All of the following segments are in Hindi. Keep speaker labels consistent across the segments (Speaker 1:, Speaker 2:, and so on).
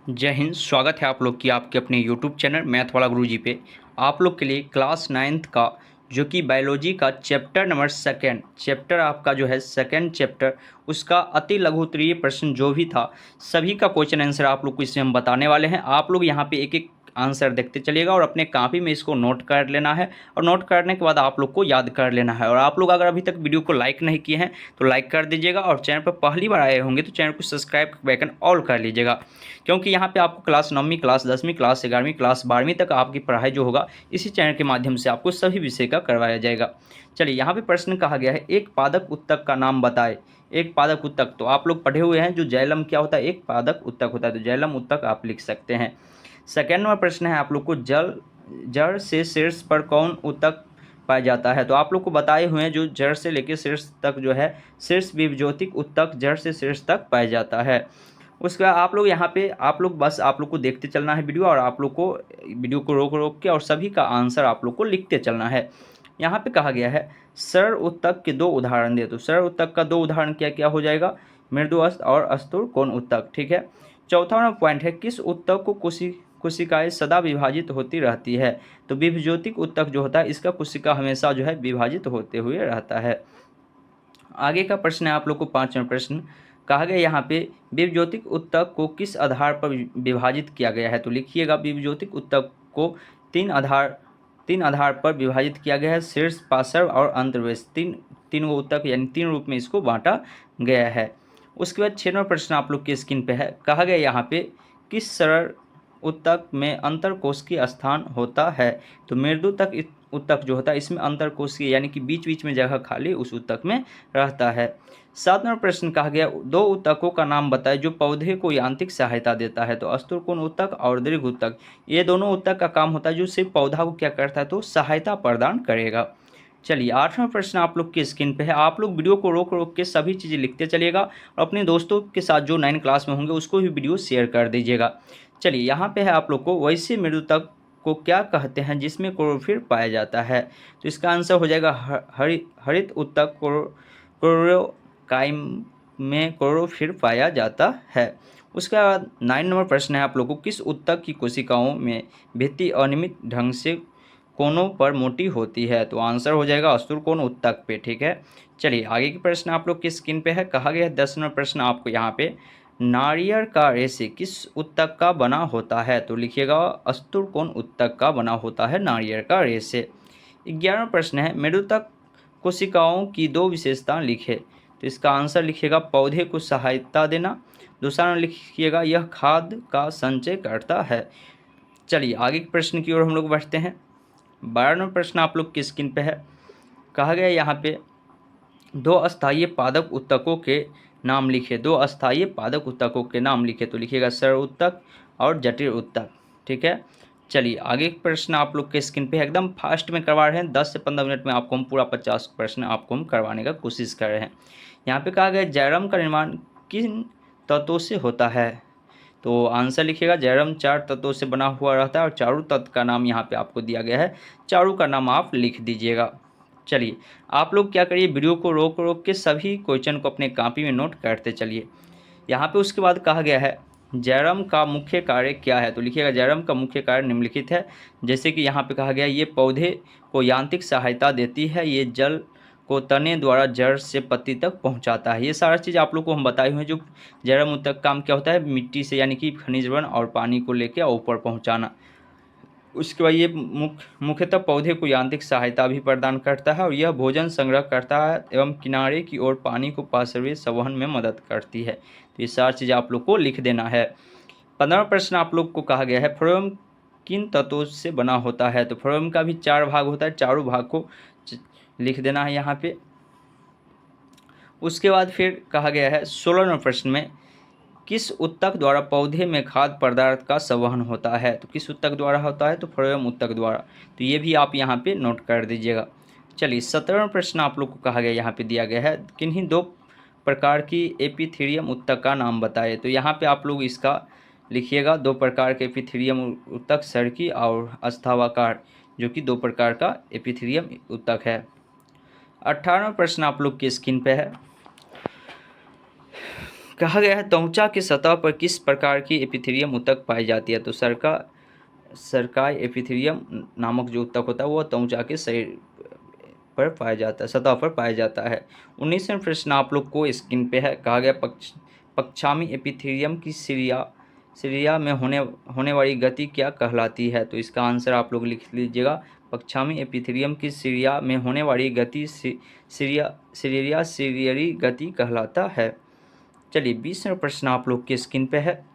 Speaker 1: जय हिंद। स्वागत है आप लोग की आपके अपने यूट्यूब चैनल मैथ वाला गुरुजी पे। आप लोग के लिए क्लास 9th का जो कि बायोलॉजी का चैप्टर नंबर सेकेंड चैप्टर आपका जो है सेकेंड चैप्टर उसका अति लघु उत्तरीय प्रश्न जो भी था सभी का क्वेश्चन आंसर आप लोग को इसमें हम बताने वाले हैं। आप लोग यहाँ पे एक एक आंसर देखते चलिएगा और अपने कॉपी में इसको नोट कर लेना है और नोट करने के बाद आप लोग को याद कर लेना है। और आप लोग अगर अभी तक वीडियो को लाइक नहीं किए हैं तो लाइक कर दीजिएगा और चैनल पर पहली बार आए होंगे तो चैनल को सब्सक्राइब बैकन ऑल कर लीजिएगा, क्योंकि यहाँ पे आपको क्लास 9वीं क्लास 10वीं क्लास 11वीं क्लास 12वीं तक आपकी पढ़ाई जो होगा इसी चैनल के माध्यम से आपको सभी विषय का करवाया जाएगा। चलिए यहाँ पे प्रश्न कहा गया है एक पादप उत्तक का नाम बताए। एक पादप उत्तक तो आप लोग पढ़े हुए हैं, जो जैलम क्या होता है, एक पादप उत्तक होता है, तो जैलम उत्तक आप लिख सकते हैं। सेकेंड नंबर प्रश्न है आप लोग को जड़ से शीर्ष पर कौन उत्तक पाया जाता है। तो आप लोग को बताए हुए हैं जो जड़ से लेकर शीर्ष तक जो है शीर्ष विभज्योतिक उत्तक जड़ से शीर्ष तक पाया जाता है। उसके बाद आप लोग यहाँ पे आप लोग बस आप लोग को देखते चलना है वीडियो, और आप लोग को वीडियो को रोक रोक के और सभी का आंसर आप लोग को लिखते चलना है। यहाँ पे कहा गया है सरल उत्तक के दो उदाहरण दे। तो सरल उत्तक का दो उदाहरण क्या क्या हो जाएगा, मृदुअस्त और अस्तुर कोण उत्तक। ठीक है। चौथा नंबर पॉइंट है किस उत्तक को कोशिकाएं सदा विभाजित होती रहती है। तो विभज्योतिक उत्तक जो होता है इसका कोशिका हमेशा जो है विभाजित होते हुए रहता है। आगे का प्रश्न है आप लोग को 5वां प्रश्न कहा गया यहाँ पे विभज्योतिक उत्तक को किस आधार पर विभाजित किया गया है। तो लिखिएगा विभज्योतिक उत्तक को तीन आधार पर विभाजित किया गया है, शीर्ष पार्श्व और अंतर्वेश। तीन वो उत्तक यानी तीन रूप में इसको बांटा गया है। उसके बाद 6वां प्रश्न आप लोग की स्क्रीन पे है, कहा गया यहाँ पे किस सरल उत्तक में अंतरकोशिकीय स्थान होता है। तो मृदु तक उत्तक जो होता है इसमें अंतरकोशिकीय यानी कि बीच बीच में जगह खाली उस उत्तक में रहता है। 7वां प्रश्न कहा गया दो उत्तकों का नाम बताएं जो पौधे को यांत्रिक सहायता देता है। तो अस्तुर कोण उत्तक और दीर्घ उत्तक, ये दोनों उत्तक का काम होता है जो सिर्फ पौधा को क्या करता है, तो सहायता प्रदान करेगा। चलिए 8वां प्रश्न आप लोग की स्क्रीन पे है। आप लोग वीडियो को रोक रोक के सभी चीज़ें लिखते चलिएगा और अपने दोस्तों के साथ जो 9 क्लास में होंगे उसको भी वीडियो शेयर कर दीजिएगा। चलिए यहाँ पे है आप लोग को वैसे मृदुतक को क्या कहते हैं जिसमें क्लोरोफिल पाया जाता है। तो इसका आंसर हो जाएगा हरित उत्तक क्लोरोकाइम में क्लोरोफिल पाया जाता है। उसके बाद 9 नंबर प्रश्न है आप लोगों को किस उत्तक की कोशिकाओं में भित्ति अनियमित ढंग से कोनों पर मोटी होती है। तो आंसर हो जाएगा अस्तुर कोण उत्तक पे। ठीक है। चलिए आगे की प्रश्न आप लोग की स्क्रीन पे है, कहा गया 10 नंबर प्रश्न आपको यहाँ पे नारियल का रेशे किस उत्तक का बना होता है। तो लिखिएगा अस्तुर कोण उत्तक का बना होता है नारियल का रेशे। 11वां प्रश्न है मृदुतक कोशिकाओं की दो विशेषता लिखे। तो इसका आंसर लिखिएगा पौधे को सहायता देना, दूसरा लिखिएगा यह खाद का संचय करता है। चलिए आगे के प्रश्न की ओर हम लोग बढ़ते हैं। 12वां प्रश्न आप लोग की स्क्रीन पे है, कहा गया यहाँ पे दो अस्थायी पादप उत्तकों के नाम लिखे। दो अस्थायी पादप उत्तकों के नाम लिखे। तो लिखिएगा सरल उत्तक और जटिल उत्तक। ठीक है। चलिए आगे प्रश्न आप लोग के स्क्रीन पे एकदम फास्ट में करवा रहे हैं, 10 से 15 मिनट में आपको हम पूरा 50 प्रश्न आपको हम करवाने का कोशिश कर रहे हैं। यहाँ पे कहा गया जैरम का निर्माण किन तत्वों से होता है। तो आंसर लिखिएगा जैरम 4 तत्वों से बना हुआ रहता है और चारों तत्व का नाम यहाँ पे आपको दिया गया है, चारों का नाम आप लिख दीजिएगा। चलिए आप लोग क्या करिए वीडियो को रोक रोक के सभी क्वेश्चन को अपने कॉपी में नोट करते चलिए। यहाँ पे उसके बाद कहा गया है जैरम का मुख्य कार्य क्या है। तो लिखिएगा जैरम का मुख्य कार्य निम्नलिखित है। जैसे कि यहाँ पे कहा गया ये पौधे को यांत्रिक सहायता देती है, ये जल को तने द्वारा जड़ से पत्ती तक पहुँचाता है। ये सारा चीज़ आप लोग को हम बताए हुए हैं। जो जैरम उत्तक काम क्या होता है, मिट्टी से यानी कि खनिज वर्ण और पानी को लेकर ऊपर पहुँचाना। उसके बाद ये मुख्यतः पौधे को यांत्रिक सहायता भी प्रदान करता है और यह भोजन संग्रह करता है एवं किनारे की ओर पानी को पार्श्वीय संवहन में मदद करती है। तो ये सारी चीज़ आप लोग को लिख देना है। 15वां प्रश्न आप लोग को कहा गया है फ्लोएम किन तत्वों से बना होता है। तो फ्लोएम का भी 4 भाग होता है, चारों भाग को लिख देना है यहाँ पे। उसके बाद फिर कहा गया है 16वें प्रश्न में किस उत्तक द्वारा पौधे में खाद्य पदार्थ का संवहन होता है। तो किस उत्तक द्वारा होता है, तो फ्लोएम उत्तक द्वारा। तो ये भी आप यहाँ पे नोट कर दीजिएगा। चलिए 17वां प्रश्न आप लोग को कहा गया यहाँ पे दिया गया है किन्हीं दो प्रकार की एपिथीलियम उत्तक का नाम बताए। तो यहाँ पे आप लोग इसका लिखिएगा दो प्रकार के एपिथीलियम उत्तक सर्की और अस्थावाकार, जो कि दो प्रकार का एपिथीलियम उत्तक है। 18वां प्रश्न आप लोग की स्क्रीन पे है, कहा गया है त्वचा की सतह पर किस प्रकार की एपिथेलियम ऊतक पाई जाती है। तो सरकाई एपिथेलियम नामक जो ऊतक होता है वह त्वचा के शरीर पर पाया जाता है, सतह पर पाया जाता है। 19वां प्रश्न आप लोग को स्क्रीन पे है। कहा गया पक्षामी एपिथेलियम की सिरिया में होने वाली गति क्या कहलाती है। तो इसका आंसर आप लोग लिख लीजिएगा। पक्षामी एपिथेलियम की सिरिया में होने वाली गति सीरियरी गति कहलाता है। चलिए 20वां प्रश्न आप लोग के स्क्रीन पे है।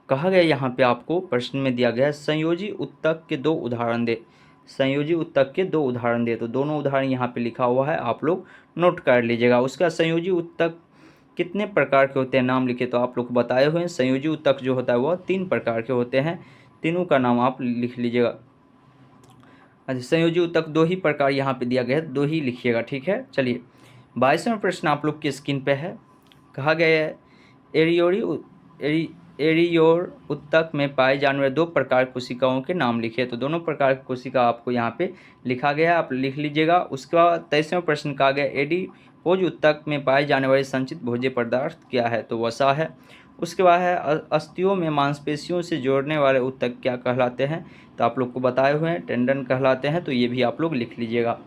Speaker 1: कहा गया यहाँ पे आपको प्रश्न में दिया गया है संयोजी ऊतक के दो उदाहरण दे। संयोजी ऊतक के दो उदाहरण दे, तो दोनों उदाहरण यहाँ पे लिखा हुआ है, आप लोग नोट कर लीजिएगा। उसका संयोजी ऊतक कितने प्रकार के होते हैं नाम लिखे, तो आप लोग बताए हुए हैं संयोजी ऊतक जो होता है वह 3 प्रकार के होते हैं। तीनों का नाम आप लिख लीजिएगा। अच्छा, संयोजी ऊतक 2 ही प्रकार यहाँ पे दिया गया है, 2 ही लिखिएगा, ठीक है। चलिए 22वां प्रश्न आप लोग की स्क्रीन पे है। कहा गया है एरियोर ऊतक में पाए जाने वाले 2 प्रकार कोशिकाओं के नाम लिखिए। तो दोनों प्रकार की कोशिका आपको यहाँ पे लिखा गया है, आप लिख लीजिएगा। उसके बाद 23वां प्रश्न कहा गया एडिपोज ऊतक में पाए जाने वाले संचित भोज्य पदार्थ क्या है। तो वसा है। उसके बाद है अस्थियों में मांसपेशियों से जोड़ने वाले ऊतक क्या कहलाते हैं। तो आप लोग को बताए हुए हैं टेंडन कहलाते हैं, तो ये भी आप लोग लिख लीजिएगा।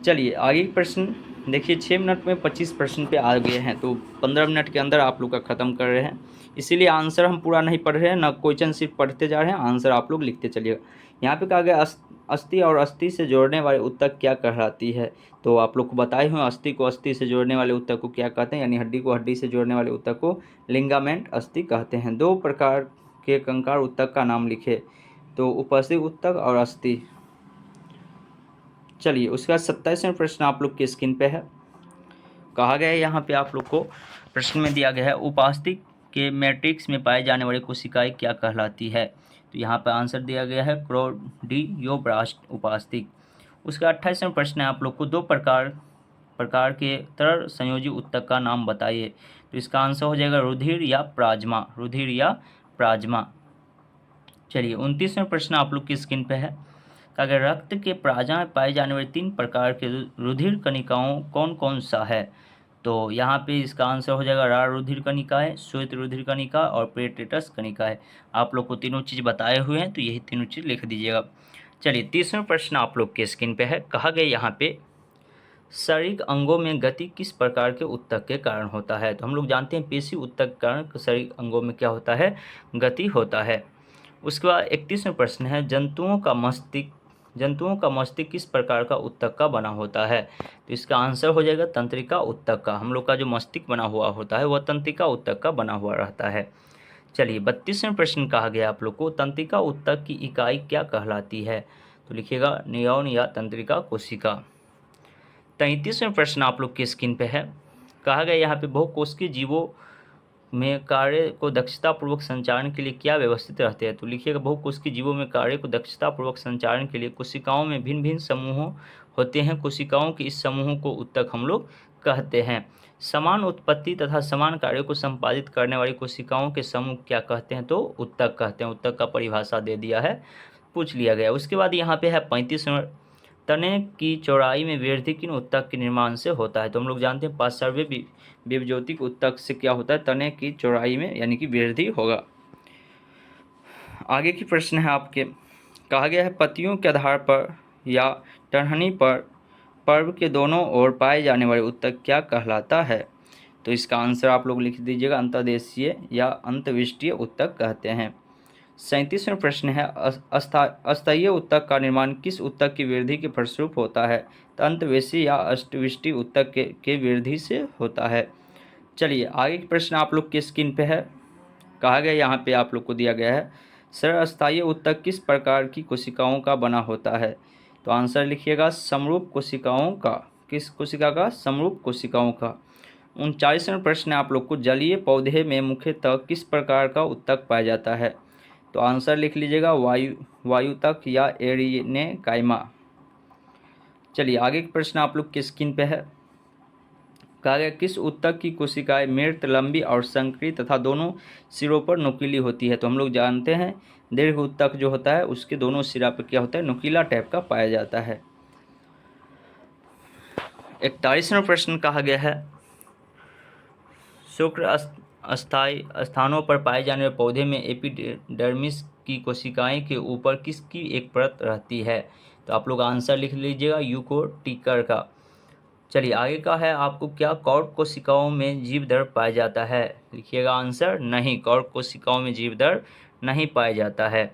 Speaker 1: चलिए आगे प्रश्न देखिए। 6 मिनट में 25 प्रश्न पे आ गए हैं, तो 15 मिनट के अंदर आप लोग का ख़त्म कर रहे हैं, इसीलिए आंसर हम पूरा नहीं पढ़ रहे हैं, ना क्वेश्चन सिर्फ पढ़ते जा रहे हैं, आंसर आप लोग लिखते चलिएगा। यहाँ पे कहा गया अस्थि और अस्थि से जोड़ने वाले ऊतक क्या कहलाती है। तो आप लोग को बताए हुए अस्थि को अस्थि से जोड़ने वाले ऊतक को क्या कहते हैं, यानी हड्डी को हड्डी से जोड़ने वाले ऊतक को लिंगामेंट अस्थि कहते हैं। 2 प्रकार के कंकाल ऊतक का नाम लिखे। तो उपस्थि ऊतक और अस्थि। चलिए उसके बाद 27वां प्रश्न आप लोग की स्क्रीन पे है। कहा गया है यहाँ पे आप लोग को प्रश्न में दिया गया है उपास्थि के मैट्रिक्स में पाए जाने वाली कोशिकाएं क्या कहलाती है। तो यहाँ पर आंसर दिया गया है क्रोडियोब्लास्ट उपास्थि। उसका 28वां प्रश्न है आप लोग को 2 प्रकार के तरल संयोजी ऊतक का नाम बताइए। तो इसका आंसर हो जाएगा रुधिर या प्लाज्मा। चलिए 29वां प्रश्न आप लोग की स्क्रीन पे है। अगर रक्त के प्लाज्मा में पाए जाने वाले 3 प्रकार के रुधिर कणिकाओं कौन कौन सा है। तो यहाँ पे इसका आंसर हो जाएगा लाल रुधिर कणिका है, श्वेत रुधिर कणिका और प्लेटलेटस कणिका है। आप लोग को तीनों चीज़ बताए हुए हैं, तो यही तीनों चीज़ लिख दीजिएगा। चलिए 30वां प्रश्न आप लोग के स्क्रीन पे है। कहा गया यहाँ पे शारीरिक अंगों में गति किस प्रकार के ऊतक के कारण होता है। तो हम लोग जानते हैं पेशी ऊतक के कारण शारीरिक अंगों में क्या होता है, गति होता है। उसके बाद 31वां प्रश्न है जंतुओं का मस्तिष्क किस प्रकार का ऊतक का बना होता है। तो इसका आंसर हो जाएगा तंत्रिका ऊतक का। हम लोग का जो मस्तिष्क बना हुआ होता है वह तंत्रिका ऊतक का बना हुआ रहता है। चलिए 32वां प्रश्न कहा गया आप लोग को तंत्रिका ऊतक की इकाई क्या कहलाती है। तो लिखिएगा न्यूरॉन या तंत्रिका कोशिका। 33वां प्रश्न आप लोग की स्क्रीन पे है। कहा गया यहाँ पे बहुकोशिकीय जीवों में कार्य को दक्षतापूर्वक संचालन के लिए क्या व्यवस्थित रहते हैं। तो लिखिएगा बहुकोशिकीय जीवों में कार्य को दक्षतापूर्वक संचालन के लिए कोशिकाओं में भिन्न भिन्न समूह होते हैं। कोशिकाओं के इस समूह को ऊतक हम लोग कहते हैं। समान उत्पत्ति तथा समान कार्य को संपादित करने वाली कोशिकाओं के समूह क्या कहते हैं। तो ऊतक कहते हैं। ऊतक का परिभाषा दे दिया है, पूछ लिया गया। उसके बाद यहाँ पे है 35वां तने की चौड़ाई में वृद्धि किन ऊतक के निर्माण से होता है। तो हम लोग जानते हैं 5वें विभज्योतिक ऊतक से क्या होता है, तने की चौड़ाई में यानी कि वृद्धि होगा। आगे की प्रश्न है आपके। कहा गया है पत्तियों के आधार पर या टहनी पर पर्व के दोनों ओर पाए जाने वाले ऊतक क्या कहलाता है। तो इसका आंसर आप लोग लिख दीजिएगा अंतर्देशीय या अंतविष्टीय ऊतक कहते हैं। 37वां प्रश्न है अस्थायी ऊतक का निर्माण किस ऊतक की वृद्धि के फलस्वरूप होता है। तो अंतवेशी या अष्टविष्टी ऊतक के वृद्धि से होता है। चलिए आगे की प्रश्न आप लोग के स्क्रीन पे है। कहा गया यहाँ पे आप लोग को दिया गया है सरल अस्थायी ऊतक किस प्रकार की कोशिकाओं का बना होता है। तो आंसर लिखिएगा समरूप कोशिकाओं का। किस कोशिका का, समरूप कोशिकाओं का। 39वां प्रश्न आप लोग को जलीय पौधे में मुख्यतः किस प्रकार का ऊतक पाया जाता है। तो आंसर लिख लीजिएगा वायुतक या एरिनेकाइमा। चलिए आगे के प्रश्न आप लोग की स्क्रीन पे है। कहा गया किस ऊतक की कोशिकाएं मृत, लंबी और संकरी तथा दोनों सिरों पर नुकीली होती है। तो हम लोग जानते हैं दीर्घ ऊतक जो होता है उसके दोनों सिरा पर क्या होता है, नुकीला टाइप का पाया जाता है। 41वां प्रश्न कहा गया है शुक्र अस्थायी स्थानों पर पाए जाने वाले पौधे में एपिडर्मिस की कोशिकाएं के ऊपर किसकी एक परत रहती है? तो आप लोग आंसर लिख लीजिएगा यूकोटिकर का। चलिए आगे का है, आपको क्या कॉर्क कोशिकाओं में जीवदर पाया जाता है? लिखिएगा आंसर नहीं, कॉर्क कोशिकाओं में जीवदर नहीं पाया जाता है।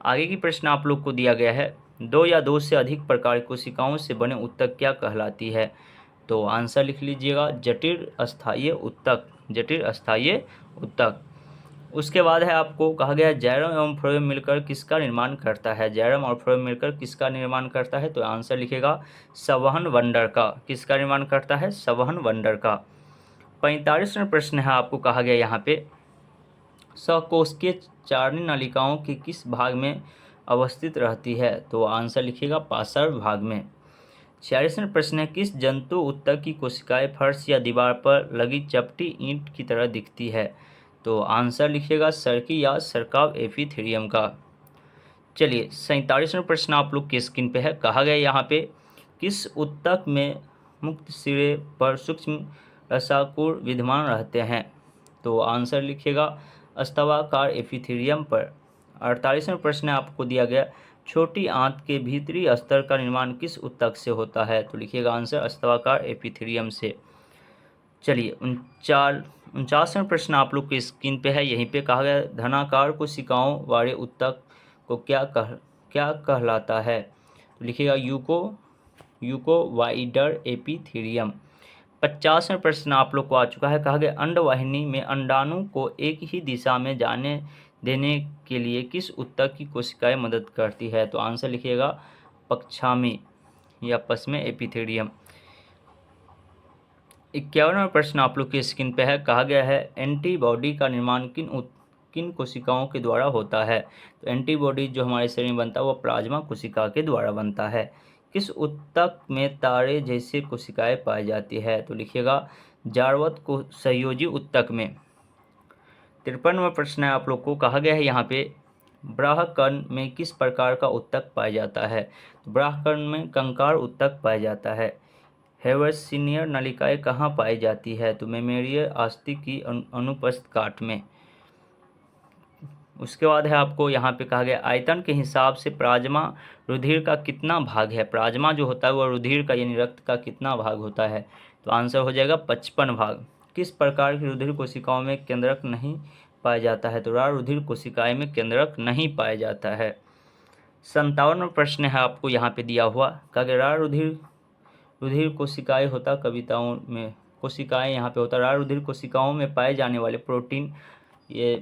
Speaker 1: आगे की प्रश्न आप लोग को दिया गया है, दो या दो से अधिक प्रकार की कोशिकाओं से बने ऊतक क्या कहलाती है? तो आंसर लिख लीजिएगा जटिल अस्थायी ऊतक, जटिल अस्थायी ऊतक। उसके बाद है, आपको कहा गया जैरम एवं फ्लोएम मिलकर किसका निर्माण करता है? जैरम और फ्लोएम मिलकर किसका निर्माण करता है? तो आंसर लिखेगा संवहन वंडर का। किसका निर्माण करता है? संवहन वंडर का। 45वां प्रश्न है, आपको कहा गया यहाँ पे सकोष्ठीय चारणी नलिकाओं के किस भाग में अवस्थित रहती है? तो आंसर लिखिएगा पार्श्व भाग में। 46वां प्रश्न है, किस जंतु ऊतक की कोशिकाएं फर्श या दीवार पर लगी चपटी ईंट की तरह दिखती है? तो आंसर लिखिएगा सर्की या सरकाव एपिथेलियम का। चलिए 47वां प्रश्न आप लोग की स्क्रीन पे है, कहा गया यहाँ पे किस ऊतक में मुक्त सिरे पर सूक्ष्म रसाकुर विद्यमान रहते हैं? तो आंसर लिखिएगा स्तवाकार एपिथेलियम पर। 48वां प्रश्न आपको दिया गया छोटी आंत के भीतरी स्तर का निर्माण किस ऊतक से होता है? तो लिखिएगा आंसर स्तवाकार एपिथेलियम से। चलिए 49वां प्रश्न आप लोग के स्क्रीन पे है, यहीं पे कहा गया धनाकार कोशिकाओं वाले ऊतक को क्या कहलाता है? तो लिखिएगा यूकोवाइडर एपिथेलियम। 50वां प्रश्न आप लोग को आ चुका है, कहा गया अंडवाहिनी में अंडाणु को एक ही दिशा में जाने देने के लिए किस ऊतक की कोशिकाएं मदद करती है? तो आंसर लिखिएगा पक्षामी या पश्चिमी एपिथेलियम। 51वां प्रश्न आप लोग की स्क्रीन पे है, कहा गया है एंटीबॉडी का निर्माण किन कोशिकाओं के द्वारा होता है? तो एंटीबॉडी जो हमारे शरीर में बनता है वो प्लाज्मा कोशिका के द्वारा बनता है। किस ऊतक में तारे जैसे कोशिकाएं पाई जाती है? तो लिखिएगा जारवत को संयोजी ऊतक में। 53वां प्रश्न है आप लोग को, कहा गया है यहाँ पे ब्राह्मकर्ण में किस प्रकार का ऊतक पाया जाता है? तो ब्राह्मकर्ण में कंकाल ऊतक पाया जाता है। हेवर्सिनियर नलिकाएं कहाँ पाई जाती है? तो मेमेरियल अस्थि की अनुपस्थित काट में। उसके बाद है, आपको यहाँ पे कहा गया आयतन के हिसाब से प्लाज्मा रुधिर का कितना भाग है? प्लाज्मा जो होता है वह रुधिर का यानी रक्त का कितना भाग होता है? तो आंसर हो जाएगा 55 भाग। किस प्रकार की रुधिर कोशिकाओं में केंद्रक नहीं पाया जाता है? तो लाल रुधिर कोशिकाएं में केंद्रक नहीं पाया जाता है। 57वां प्रश्न है आपको यहाँ पे दिया हुआ, कहा गया लाल रुधिर कोशिकाएं होता कविताओं में कोशिकाएं यहाँ पे होता लाल रुधिर कोशिकाओं में पाए जाने वाले प्रोटीन, ये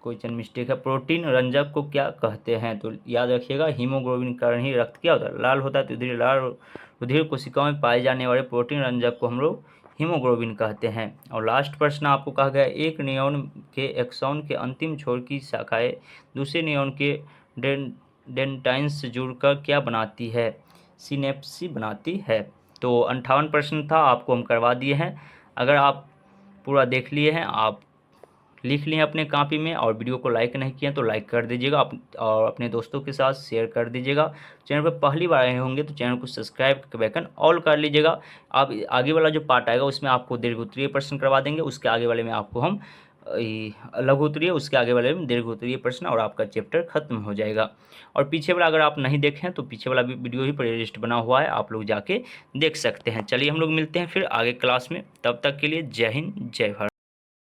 Speaker 1: क्वेश्चन मिस्टेक है, प्रोटीन रंजक को क्या कहते हैं? तो याद रखिएगा हीमोग्लोबिन के कारण ही रक्त क्या होता है? लाल होता है। तो लाल रुधिर कोशिकाओं में पाए जाने वाले प्रोटीन रंजक को हम लोग हीमोग्लोबिन कहते हैं। और लास्ट प्रश्न आपको कहा गया एक न्यूरॉन के एक्सॉन के अंतिम छोर की शाखाएं दूसरे न्यूरॉन के डेंटाइन्स से जुड़कर क्या बनाती है? सिनेप्स बनाती है। तो 58 प्रश्न था, आपको हम करवा दिए हैं। अगर आप पूरा देख लिए हैं, आप लिख लिए अपने कॉपी में, और वीडियो को लाइक नहीं किए तो लाइक कर दीजिएगा और अपने दोस्तों के साथ शेयर कर दीजिएगा। चैनल पर पहली बार आए होंगे तो चैनल को सब्सक्राइब करके बेल ऑल कर लीजिएगा। आप आगे वाला जो पार्ट आएगा उसमें आपको दीर्घोत्तरीय प्रश्न करवा देंगे, उसके आगे वाले में आपको हम लघुत्तरीय, उसके आगे वाले में दीर्घोत्तरीय प्रश्न, और आपका चैप्टर खत्म हो जाएगा। और पीछे वाला अगर आप नहीं देखें तो पीछे वाला भी वीडियो ही प्लेलिस्ट बना हुआ है, आप लोग जाके देख सकते हैं। चलिए हम लोग मिलते हैं फिर आगे क्लास में, तब तक के लिए जय हिंद जय भारत।